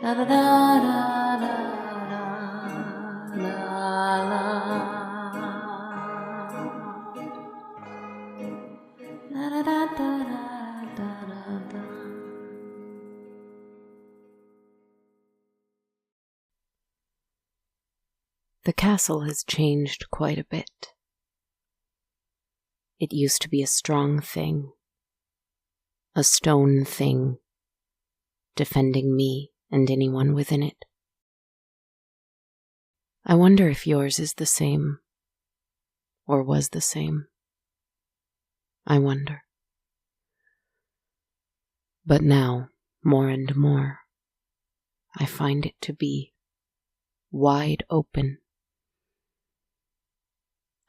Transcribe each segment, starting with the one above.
da da da da da la la da da da da da da. The castle has changed quite a bit. It used to be a strong thing, a stone thing, defending me and anyone within it. I wonder if yours is the same, or was the same. I wonder. But now, more and more, I find it to be wide open.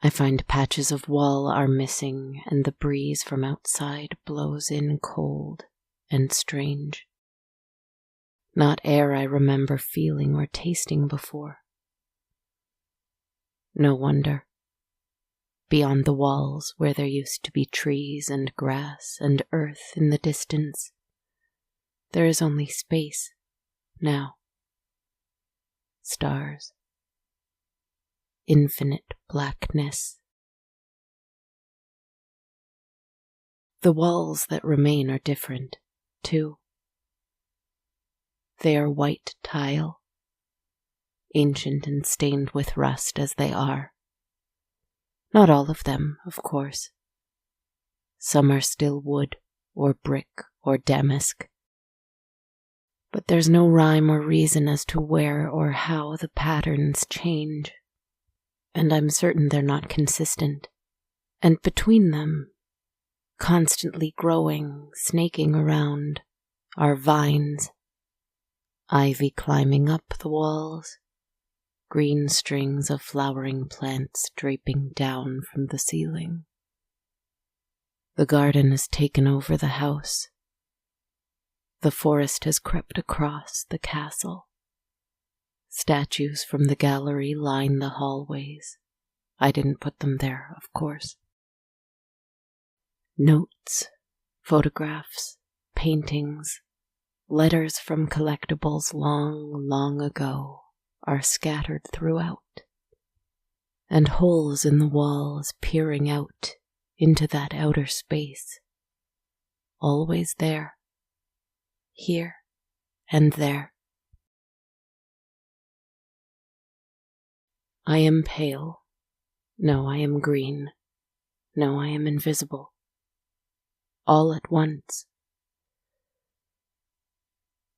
I find patches of wall are missing, and the breeze from outside blows in cold and strange. Not air I remember feeling or tasting before. No wonder. Beyond the walls, where there used to be trees and grass and earth in the distance, there is only space now. Stars. Infinite blackness. The walls that remain are different, too. They are white tile, ancient and stained with rust as they are. Not all of them, of course. Some are still wood, or brick, or damask. But there's no rhyme or reason as to where or how the patterns change. And I'm certain they're not consistent. And between them, constantly growing, snaking around, are vines. Ivy climbing up the walls, green strings of flowering plants draping down from the ceiling. The garden has taken over the house. The forest has crept across the castle. Statues from the gallery line the hallways. I didn't put them there, of course. Notes, photographs, paintings, letters from collectibles long, long ago are scattered throughout, and holes in the walls peering out into that outer space, always there, here and there. I am pale. No, I am green. No, I am invisible. All at once.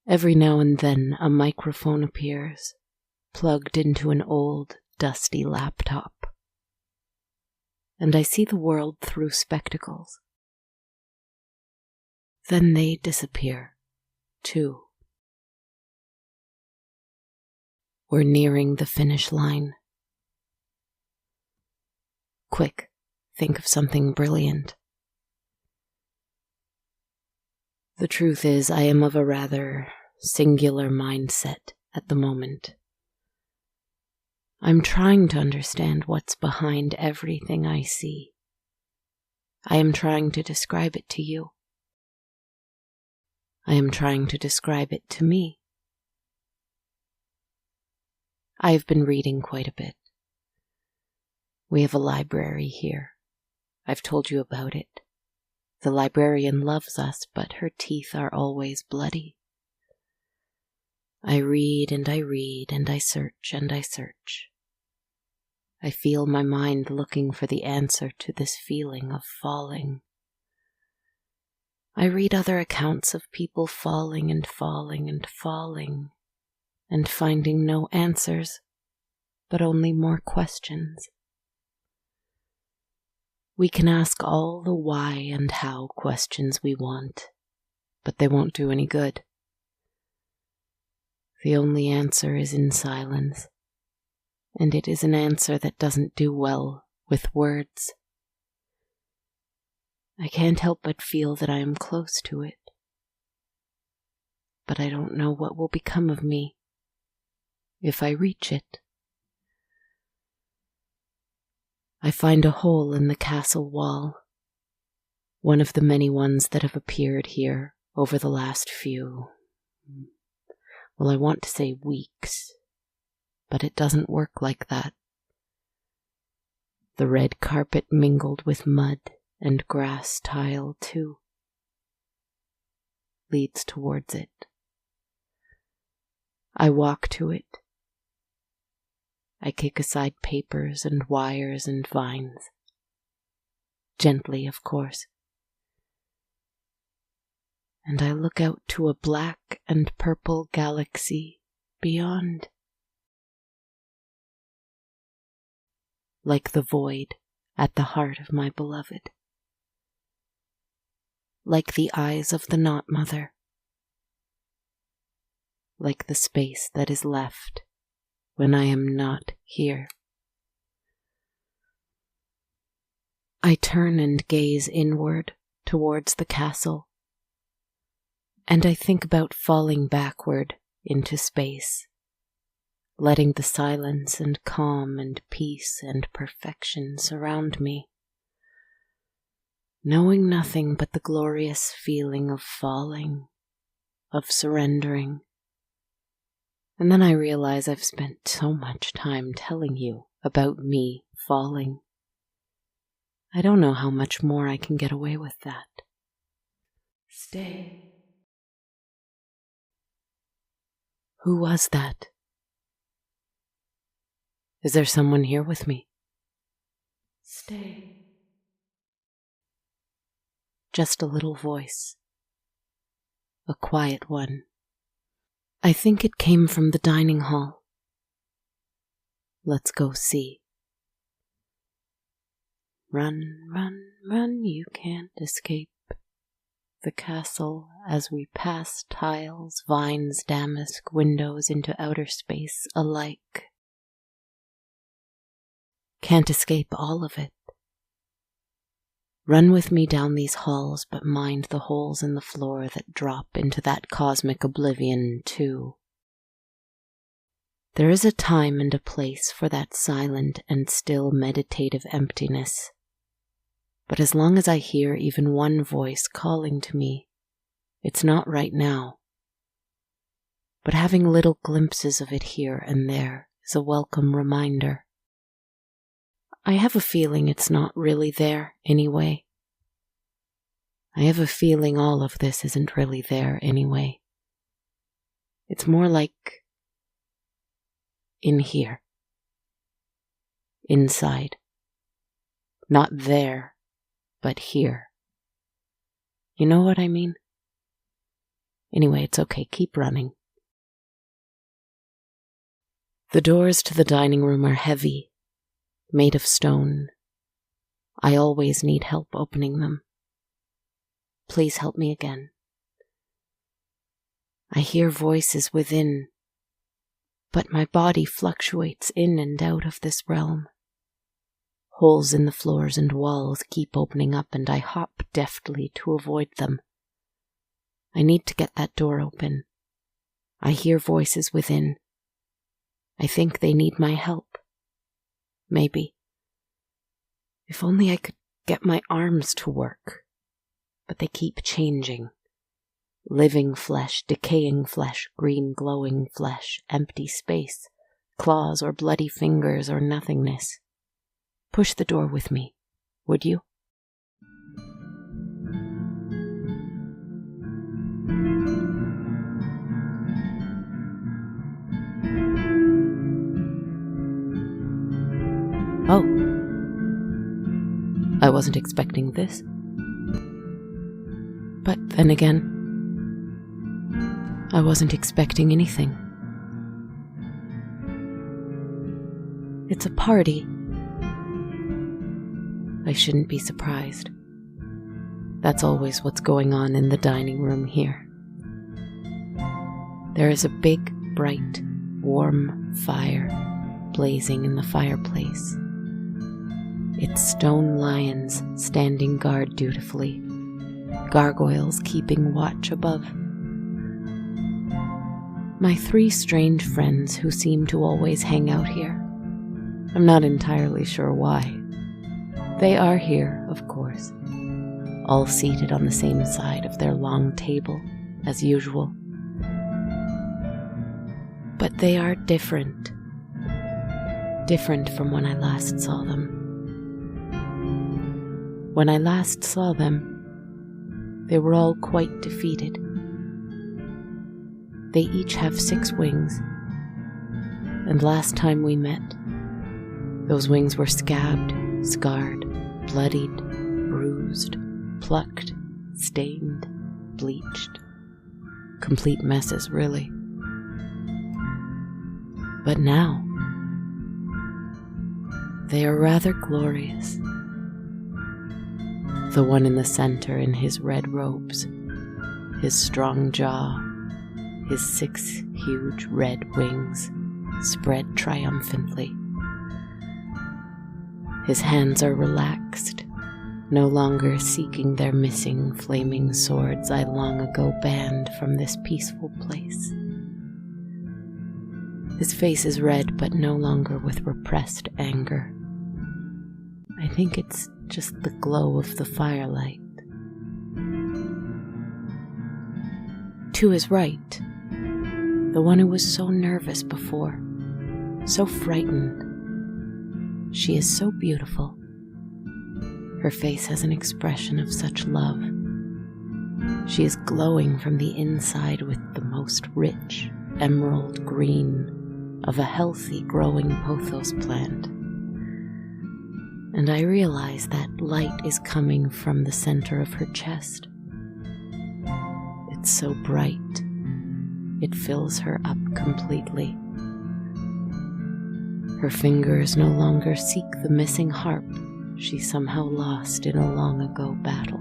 Every now and then a microphone appears, plugged into an old, dusty laptop. And I see the world through spectacles. Then they disappear, too. We're nearing the finish line. Quick, think of something brilliant. The truth is, I am of a rather singular mindset at the moment. I'm trying to understand what's behind everything I see. I am trying to describe it to you. I am trying to describe it to me. I have been reading quite a bit. We have a library here. I've told you about it. The librarian loves us, but her teeth are always bloody. I read and I read and I search and I search. I feel my mind looking for the answer to this feeling of falling. I read other accounts of people falling and falling and falling, and finding no answers, but only more questions. We can ask all the why and how questions we want, but they won't do any good. The only answer is in silence, and it is an answer that doesn't do well with words. I can't help but feel that I am close to it, but I don't know what will become of me if I reach it. I find a hole in the castle wall, one of the many ones that have appeared here over the last few Well, I want to say weeks, but it doesn't work like that. The red carpet mingled with mud and grass tile too leads towards it. I walk to it. I kick aside papers and wires and vines. Gently, of course. And I look out to a black and purple galaxy beyond. Like the void at the heart of my beloved. Like the eyes of the not mother. Like the space that is left when I am not here. I turn and gaze inward towards the castle, and I think about falling backward into space, letting the silence and calm and peace and perfection surround me, knowing nothing but the glorious feeling of falling, of surrendering. And then I realize I've spent so much time telling you about me falling. I don't know how much more I can get away with that. Stay. Who was that? Is there someone here with me? Stay. Just a little voice. A quiet one. I think it came from the dining hall. Let's go see. Run, run, run, you can't escape the castle as we pass tiles, vines, damask, windows into outer space alike. Can't escape all of it. Run with me down these halls, but mind the holes in the floor that drop into that cosmic oblivion too. There is a time and a place for that silent and still meditative emptiness. But as long as I hear even one voice calling to me, it's not right now. But having little glimpses of it here and there is a welcome reminder. I have a feeling it's not really there anyway. I have a feeling all of this isn't really there anyway. It's more like in here. Inside. Not there, but here. You know what I mean? Anyway, it's okay, keep running. The doors to the dining room are heavy, made of stone. I always need help opening them. Please help me again. I hear voices within, but my body fluctuates in and out of this realm. Holes in the floors and walls keep opening up, and I hop deftly to avoid them. I need to get that door open. I hear voices within. I think they need my help. Maybe. If only I could get my arms to work. But they keep changing. Living flesh, decaying flesh, green glowing flesh, empty space, claws or bloody fingers or nothingness. Push the door with me, would you? Oh. I wasn't expecting this. But then again, I wasn't expecting anything. It's a party. I shouldn't be surprised. That's always what's going on in the dining room here. There is a big, bright, warm fire blazing in the fireplace. Its stone lions standing guard dutifully, gargoyles keeping watch above. My 3 strange friends who seem to always hang out here. I'm not entirely sure why. They are here, of course, all seated on the same side of their long table, as usual. But they are different from when I last saw them. When I last saw them, they were all quite defeated. They each have 6 wings, and last time we met, those wings were scabbed, scarred, bloodied, bruised, plucked, stained, bleached. Complete messes, really. But now, they are rather glorious. The one in the center in his red robes, his strong jaw, his 6 huge red wings spread triumphantly. His hands are relaxed, no longer seeking their missing flaming swords I long ago banned from this peaceful place. His face is red, but no longer with repressed anger. I think it's just the glow of the firelight. To his right, the one who was so nervous before, so frightened. She is so beautiful. Her face has an expression of such love. She is glowing from the inside with the most rich emerald green of a healthy growing pothos plant. And I realize that light is coming from the center of her chest. It's so bright, it fills her up completely. Her fingers no longer seek the missing harp she somehow lost in a long ago battle.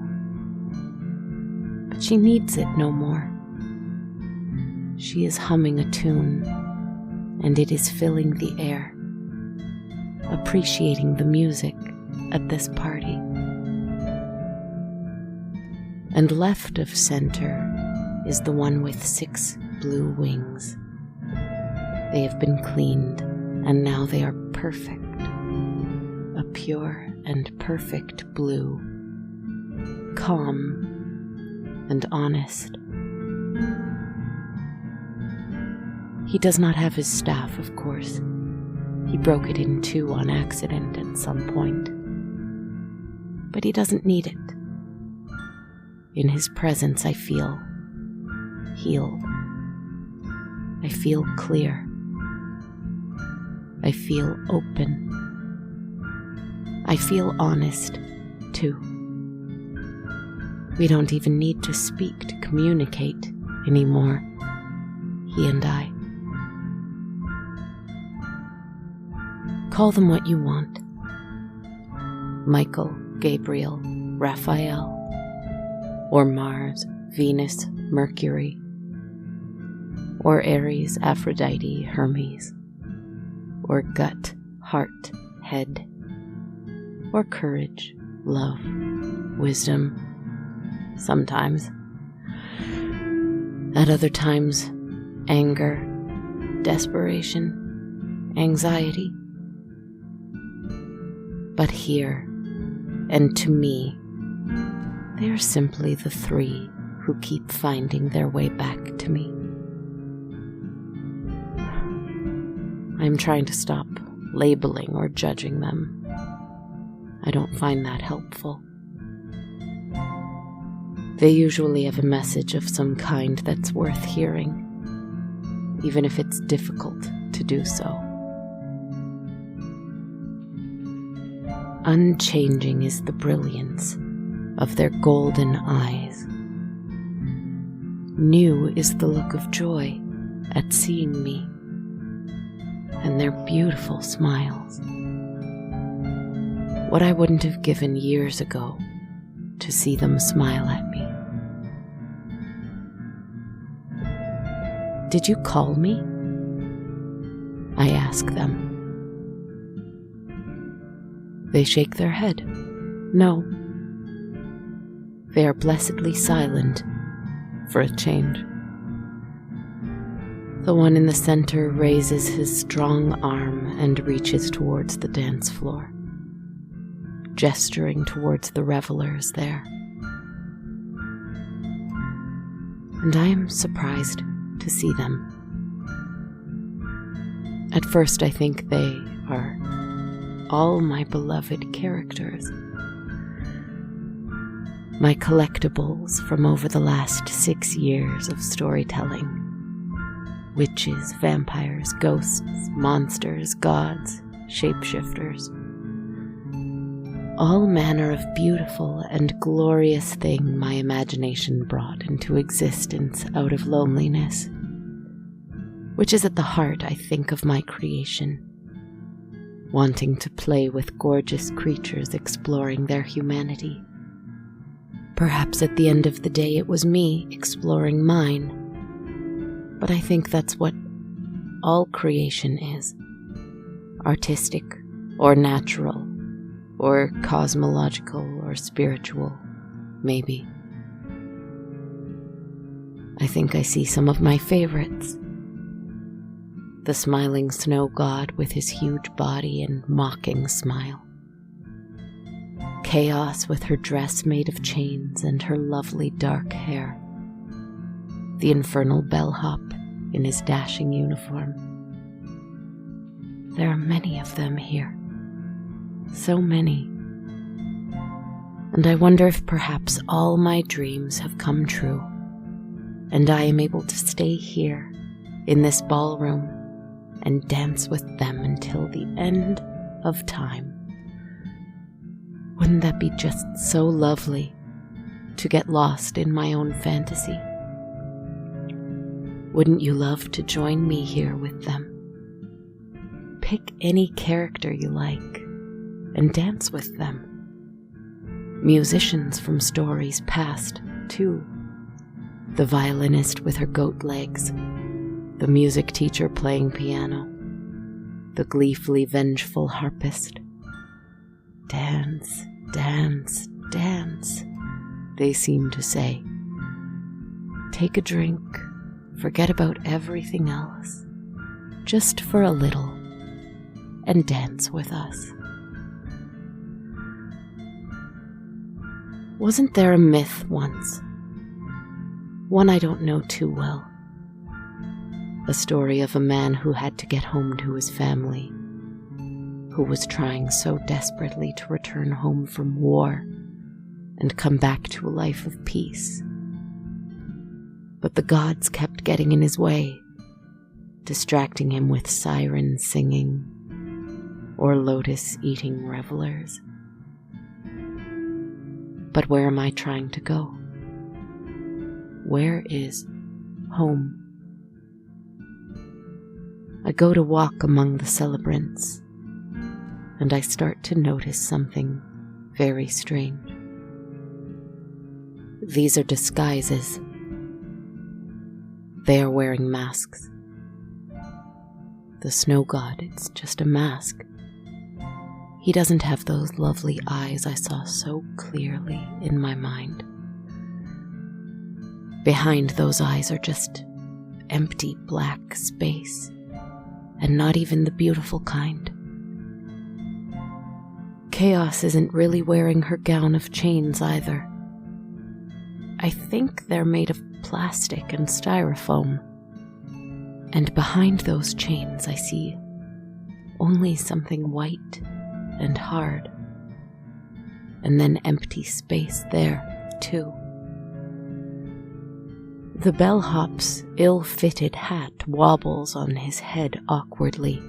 But she needs it no more. She is humming a tune, and it is filling the air, appreciating the music at this party. And left of center is the one with 6 blue wings. They have been cleaned, and now they are perfect. A pure and perfect blue, calm and honest. He does not have his staff, of course. He broke it in 2 on accident at some point. But he doesn't need it. In his presence, I feel healed. I feel clear. I feel open. I feel honest, too. We don't even need to speak to communicate anymore, he and I. Call them what you want. Michael, Gabriel, Raphael, or Mars, Venus, Mercury, or Aries, Aphrodite, Hermes, or gut, heart, head, or courage, love, wisdom, sometimes. At other times, anger, desperation, anxiety. But here, and to me, they are simply the 3 who keep finding their way back to me. I am trying to stop labeling or judging them. I don't find that helpful. They usually have a message of some kind that's worth hearing, even if it's difficult to do so. Unchanging is the brilliance of their golden eyes. New is the look of joy at seeing me, and their beautiful smiles. What I wouldn't have given years ago to see them smile at me. Did you call me? I ask them. They shake their head. No. They are blessedly silent for a change. The one in the center raises his strong arm and reaches towards the dance floor, gesturing towards the revelers there. And I am surprised to see them. At first I think they are all my beloved characters. My collectibles from over the last 6 years of storytelling. Witches, vampires, ghosts, monsters, gods, shapeshifters. All manner of beautiful and glorious thing my imagination brought into existence out of loneliness, which is at the heart, I think, of my creation. Wanting to play with gorgeous creatures exploring their humanity. Perhaps at the end of the day it was me exploring mine, but I think that's what all creation is. Artistic, or natural, or cosmological, or spiritual, maybe. I think I see some of my favorites. The smiling snow god with his huge body and mocking smile. Chaos with her dress made of chains and her lovely dark hair. The infernal bellhop in his dashing uniform. There are many of them here. So many. And I wonder if perhaps all my dreams have come true, and I am able to stay here in this ballroom and dance with them until the end of time. Wouldn't that be just so lovely to get lost in my own fantasy? Wouldn't you love to join me here with them? Pick any character you like and dance with them. Musicians from stories past, too. The violinist with her goat legs, the music teacher playing piano, the gleefully vengeful harpist. Dance, dance, dance, they seem to say. Take a drink, forget about everything else, just for a little, and dance with us. Wasn't there a myth once? One I don't know too well. A story of a man who had to get home to his family, who was trying so desperately to return home from war and come back to a life of peace. But the gods kept getting in his way, distracting him with siren singing or lotus-eating revelers. But where am I trying to go? Where is home? I go to walk among the celebrants, and I start to notice something very strange. These are disguises. They are wearing masks. The snow god, it's just a mask. He doesn't have those lovely eyes I saw so clearly in my mind. Behind those eyes are just empty black space, and not even the beautiful kind. Chaos isn't really wearing her gown of chains either. I think they're made of plastic and styrofoam. And behind those chains I see only something white and hard, and then empty space there, too. The bellhop's ill-fitted hat wobbles on his head awkwardly.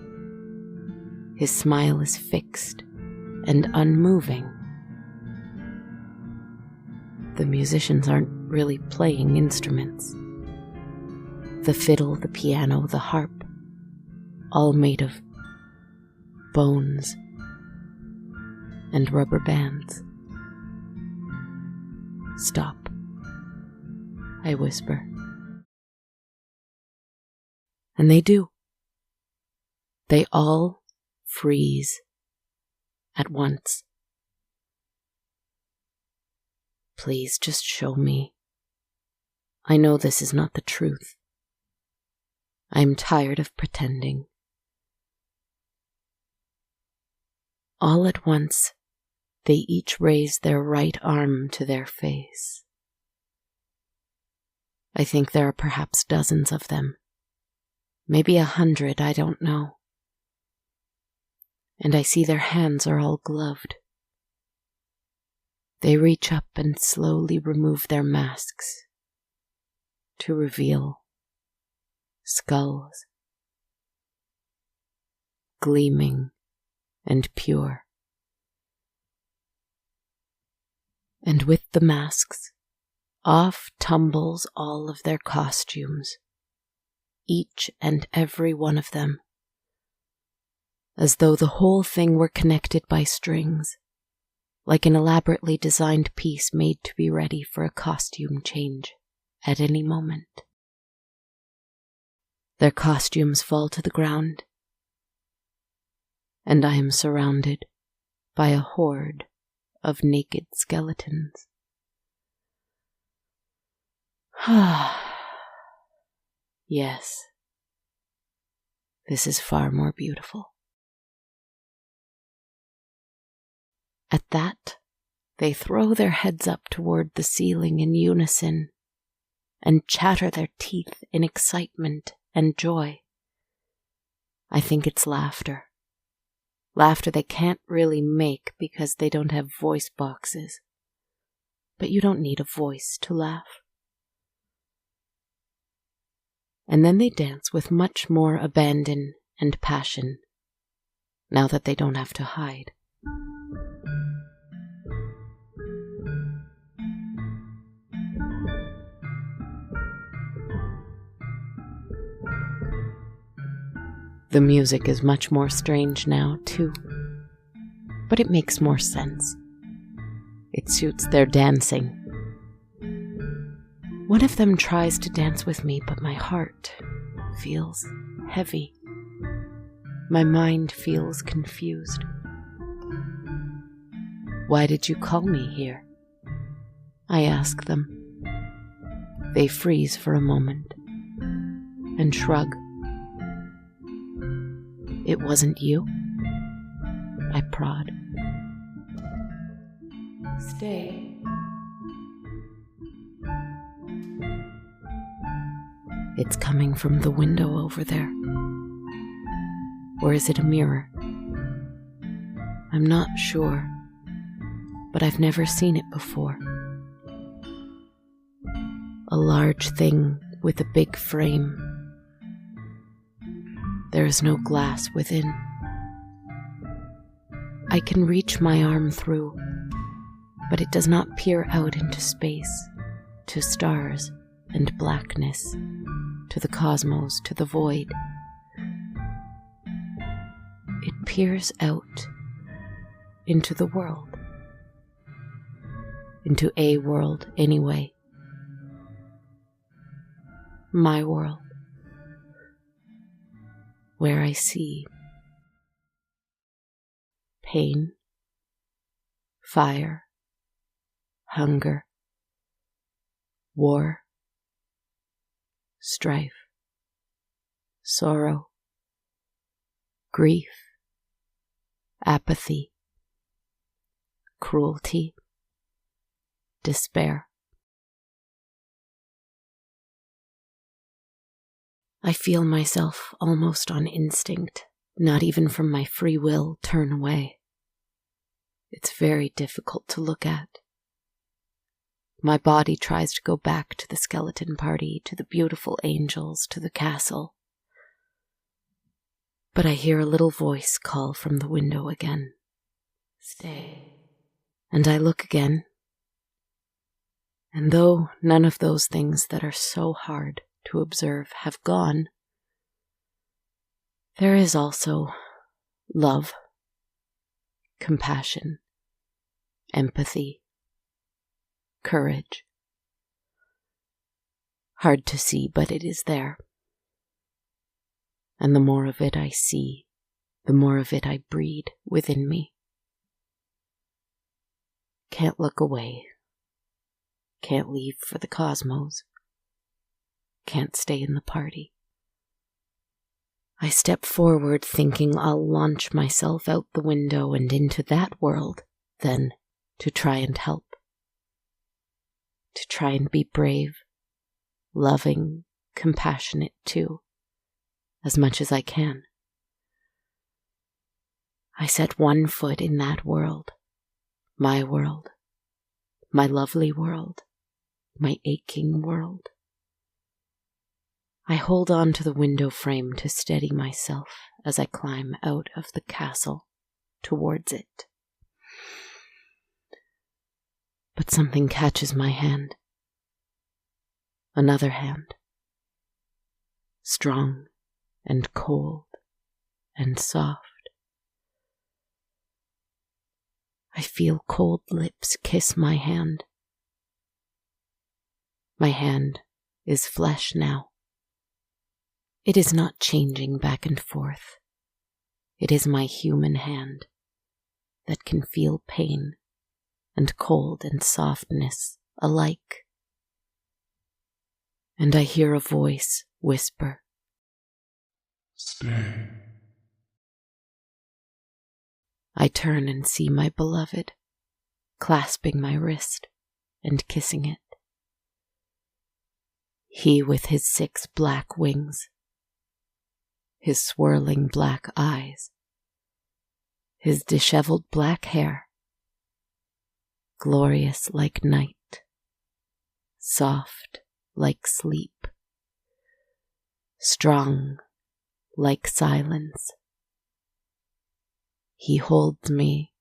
His smile is fixed and unmoving. The musicians aren't really playing instruments. The fiddle, the piano, the harp, all made of bones and rubber bands. Stop, I whisper. And they do. They all freeze at once. Please just show me. I know this is not the truth. I'm tired of pretending. All at once, they each raise their right arm to their face. I think there are perhaps dozens of them. Maybe 100, I don't know. and I see their hands are all gloved. They reach up and slowly remove their masks to reveal skulls, gleaming and pure. And with the masks, off tumbles all of their costumes, each and every one of them, as though the whole thing were connected by strings, like an elaborately designed piece made to be ready for a costume change at any moment. Their costumes fall to the ground, and I am surrounded by a horde of naked skeletons. Yes, this is far more beautiful. At that, they throw their heads up toward the ceiling in unison and chatter their teeth in excitement and joy. I think it's laughter. Laughter they can't really make because they don't have voice boxes. But you don't need a voice to laugh. And then they dance with much more abandon and passion, now that they don't have to hide. The music is much more strange now, too, but it makes more sense. It suits their dancing. One of them tries to dance with me, but my heart feels heavy. My mind feels confused. Why did you call me here? I ask them. They freeze for a moment and shrug. It wasn't you? I prod. Stay. It's coming from the window over there. Or is it a mirror? I'm not sure, but I've never seen it before. A large thing with a big frame. There is no glass within. I can reach my arm through, but it does not peer out into space, to stars and blackness, to the cosmos, to the void. It peers out into the world. Into a world, anyway. My world. Where I see pain, fire, hunger, war, strife, sorrow, grief, apathy, cruelty, despair. I feel myself almost on instinct, not even from my free will, turn away. It's very difficult to look at. My body tries to go back to the skeleton party, to the beautiful angels, to the castle. But I hear a little voice call from the window again. Stay. And I look again. And though none of those things that are so hard to observe have gone, there is also love, compassion, empathy, courage. Hard to see, but it is there. And the more of it I see, the more of it I breed within me. Can't look away. Can't leave for the cosmos. Can't stay in the party. I step forward thinking I'll launch myself out the window and into that world, then to try and help. To try and be brave, loving, compassionate too, as much as I can. I set one foot in that world, my lovely world, my aching world. I hold on to the window frame to steady myself as I climb out of the castle towards it. But something catches my hand. Another hand. Strong and cold and soft. I feel cold lips kiss my hand. My hand is flesh now. It is not changing back and forth. It is my human hand that can feel pain and cold and softness alike. And I hear a voice whisper, "Stay." I turn and see my beloved, clasping my wrist and kissing it. He with his 6 black wings, his swirling black eyes, his disheveled black hair, glorious like night, soft like sleep, strong like silence. He holds me,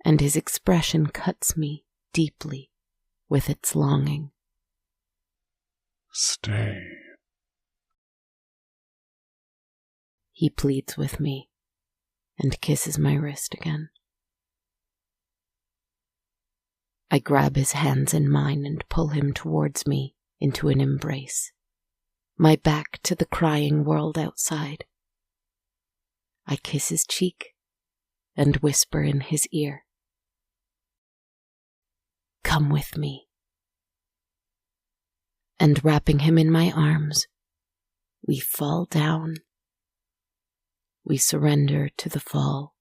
and his expression cuts me deeply with its longing. "Stay." He pleads with me and kisses my wrist again. I grab his hands in mine and pull him towards me into an embrace, my back to the crying world outside. I kiss his cheek and whisper in his ear, "Come with me." And wrapping him in my arms, we fall down. We surrender to the fall.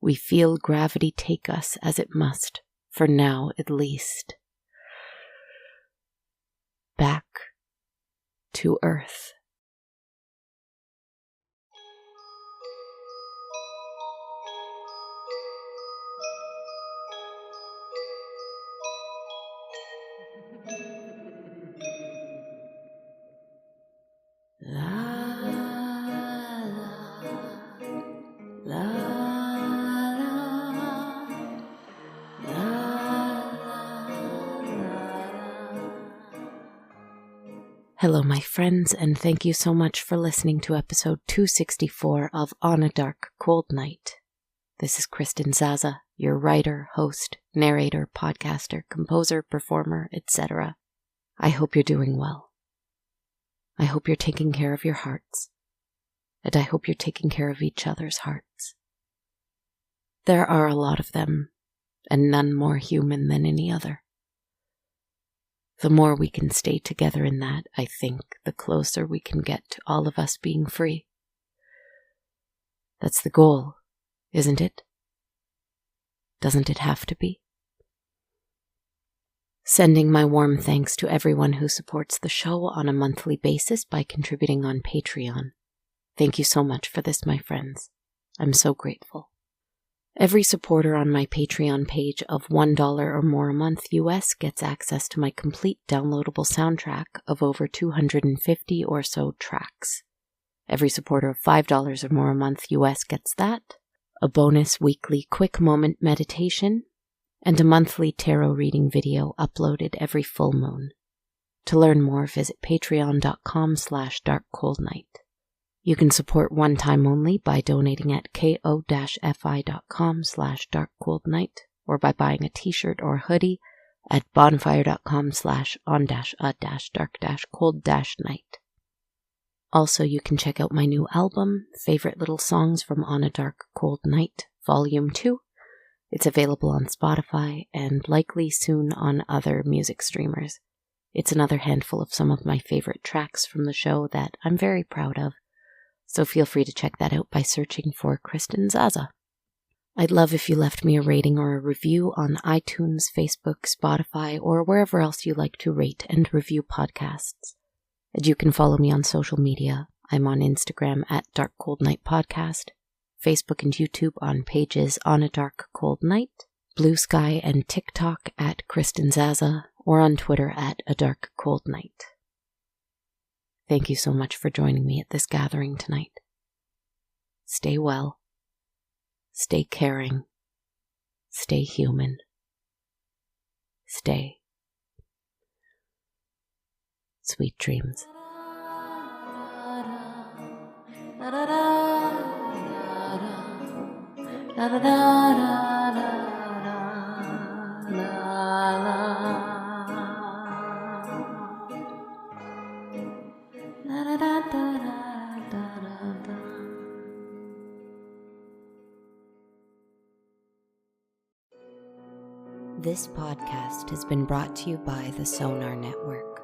We feel gravity take us as it must, for now at least. Back to Earth. Hello, my friends, and thank you so much for listening to episode 264 of On a Dark, Cold Night. This is Kristen Zaza, your writer, host, narrator, podcaster, composer, performer, etc. I hope you're doing well. I hope you're taking care of your hearts, and I hope you're taking care of each other's hearts. There are a lot of them, and none more human than any other. The more we can stay together in that, I think, the closer we can get to all of us being free. That's the goal, isn't it? Doesn't it have to be? Sending my warm thanks to everyone who supports the show on a monthly basis by contributing on Patreon. Thank you so much for this, my friends. I'm so grateful. Every supporter on my Patreon page of $1 or more a month US gets access to my complete downloadable soundtrack of over 250 or so tracks. Every supporter of $5 or more a month US gets that, a bonus weekly quick moment meditation, and a monthly tarot reading video uploaded every full moon. To learn more, visit patreon.com/darkcoldnight. You can support one time only by donating at ko-fi.com/darkcoldnight or by buying a t-shirt or hoodie at bonfire.com/on-a-dark-cold-night. Also, you can check out my new album, Favorite Little Songs from On a Dark, Cold Night, Volume 2. It's available on Spotify and likely soon on other music streamers. It's another handful of some of my favorite tracks from the show that I'm very proud of. So feel free to check that out by searching for Kristen Zaza. I'd love if you left me a rating or a review on iTunes, Facebook, Spotify, or wherever else you like to rate and review podcasts. And you can follow me on social media. I'm on Instagram at Dark Cold Night Podcast, Facebook and YouTube on pages On a Dark Cold Night, Blue Sky and TikTok at Kristen Zaza, or on Twitter at A Dark Cold Night. Thank you so much for joining me at this gathering tonight. Stay well. Stay caring. Stay human. Stay. Sweet dreams. This podcast has been brought to you by the Sonar Network.